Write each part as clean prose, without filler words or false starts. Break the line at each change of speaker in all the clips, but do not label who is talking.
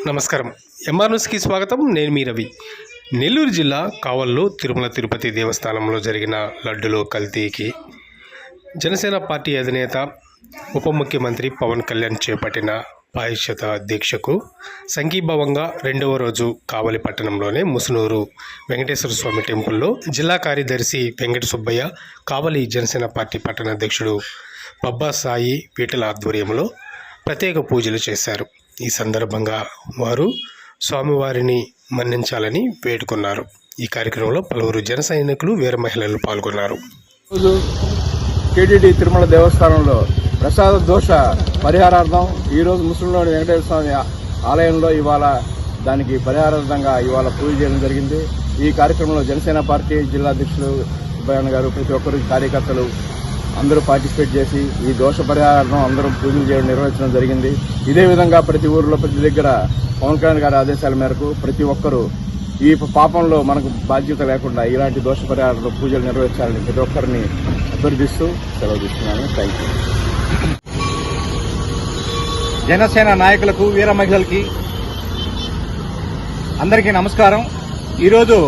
నమస్కారం. ఎంఆర్ న్యూస్కి స్వాగతం. నేను మీ రవి. నెల్లూరు జిల్లా కావల్లో తిరుమల తిరుపతి దేవస్థానంలో జరిగిన లడ్డులో కల్తీకి జనసేన పార్టీ అధినేత ఉప ముఖ్యమంత్రి పవన్ కళ్యాణ్ చేపట్టిన పారిశుద్ధ దీక్షకు సంఘీభావంగా రెండవ రోజు కావలి పట్టణంలోనే ముసునూరు వెంకటేశ్వర స్వామి టెంపుల్లో జిల్లా కార్యదర్శి వెంకట సుబ్బయ్య, కావలి జనసేన పార్టీ పట్టణ అధ్యక్షుడు పబ్బా సాయి వీటల ఆధ్వర్యంలో ప్రత్యేక పూజలు చేశారు. ఈ సందర్భంగా వారు స్వామివారిని మన్నించాలని వేడుకున్నారు. ఈ కార్యక్రమంలో పలువురు జన సైనికులు, వీర మహిళలు పాల్గొన్నారు.
టీటీడీ తిరుమల దేవస్థానంలో ప్రసాద దోష పరిహారార్థం ఈరోజు ముస్లింలోని వెంకటేశ్వర స్వామి ఆలయంలో ఇవాళ దానికి పరిహారార్థంగా ఇవాళ పూజ చేయడం జరిగింది. ఈ కార్యక్రమంలో జనసేన పార్టీ జిల్లా అధ్యక్షులు సుబ్బయ్య గారు, ప్రతి ఒక్కరు కార్యకర్తలు అందరూ పార్టిసిపేట్ చేసి ఈ దోష పరిహారార్థం అందరూ పూజలు చేయడం నిర్వహించడం జరిగింది. ఇదే విధంగా ప్రతి ఊరిలో ప్రతి దగ్గర పవన్ కళ్యాణ్ గారి ఆదేశాల మేరకు ప్రతి ఒక్కరూ ఈ పాపంలో మనకు బాధ్యత లేకుండా ఇలాంటి దోష పరిహారంలో పూజలు నిర్వహించాలని ప్రతి ఒక్కరిని అభ్యర్థిస్తూ సెలవు తీసుకున్నాను. Thank you.
జనసేన నాయకులకు, వీర మహిళలకి అందరికీ నమస్కారం. ఈరోజు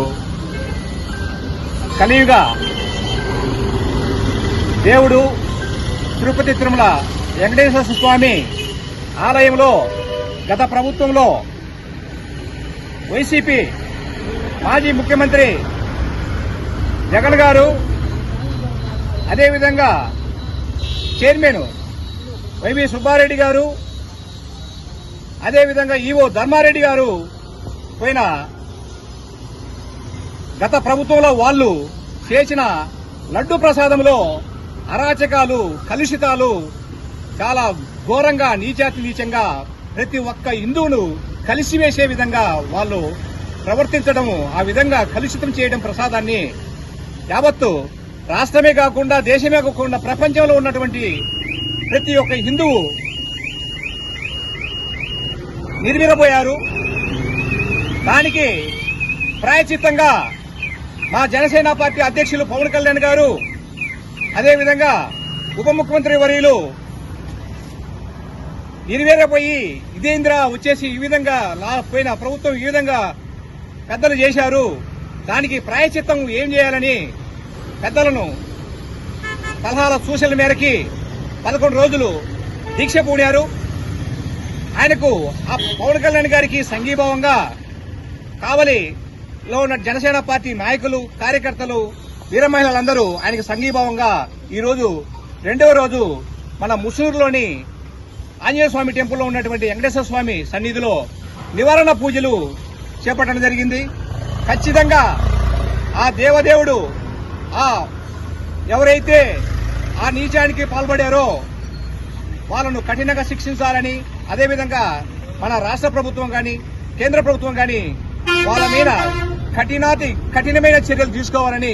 కలియుగ దేవుడు తిరుపతి తిరుమల వెంకటేశ్వర స్వామి ఆలయంలో గత ప్రభుత్వంలో వైసీపీ మాజీ ముఖ్యమంత్రి జగన్ గారు, అదేవిధంగా చైర్మన్ వైవి సుబ్బారెడ్డి గారు, అదేవిధంగా ఈవో ధర్మారెడ్డి గారు పోయిన గత ప్రభుత్వంలో వాళ్ళు చేసిన లడ్డు ప్రసాదంలో అరాచకాలు, కలుషితాలు చాలా ఘోరంగా, నీచంగా ప్రతి ఒక్క హిందువును కలిసివేసే విధంగా వాళ్ళు ప్రవర్తించడము, ఆ విధంగా కలుషితం చేయడం ప్రసాదాన్ని యావత్తు రాష్ట్రమే కాకుండా దేశమే కాకుండా ప్రపంచంలో ఉన్నటువంటి ప్రతి ఒక్క హిందువు నిర్వీరపోయారు. దానికి ప్రాయశ్చిత్తంగా మా జనసేన పార్టీ అధ్యక్షులు పవన్ కళ్యాణ్ గారు, అదేవిధంగా ఉప ముఖ్యమంత్రి వర్యులు నిర్వేరపోయి ఇదేంద్ర వచ్చేసి ఈ విధంగా పోయిన ప్రభుత్వం ఈ విధంగా పెద్దలు చేశారు, దానికి ప్రాయశ్చిత్తం ఏం చేయాలని పెద్దలను సలహాల సూచనల మేరకి 11 రోజులు దీక్ష పూనారు. ఆయనకు ఆ పవన్ కళ్యాణ్ గారికి సంఘీభావంగా కావలిలో ఉన్న జనసేన పార్టీ నాయకులు, కార్యకర్తలు, వీర మహిళలందరూ ఆయనకు సంఘీభావంగా ఈరోజు రెండవ రోజు మన ముసూరులోని ఆంజనేయ స్వామి టెంపుల్లో ఉన్నటువంటి వెంకటేశ్వర స్వామి సన్నిధిలో నివారణ పూజలు చేపట్టడం జరిగింది. ఖచ్చితంగా ఆ దేవదేవుడు ఎవరైతే ఆ నీచానికి పాల్పడారో వాళ్ళను కఠినంగా శిక్షించాలని, అదేవిధంగా మన రాష్ట్ర ప్రభుత్వం కానీ కేంద్ర ప్రభుత్వం కానీ వాళ్ళ మీద కఠినమైన చర్యలు తీసుకోవాలని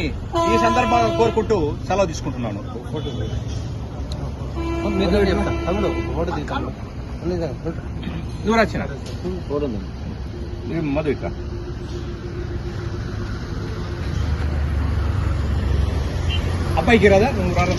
ఈ సందర్భంగా కోరుకుంటూ సెలవు తీసుకుంటున్నాను. మధు ఇక అబ్బాయికి రాదా, నువ్వు రాదా?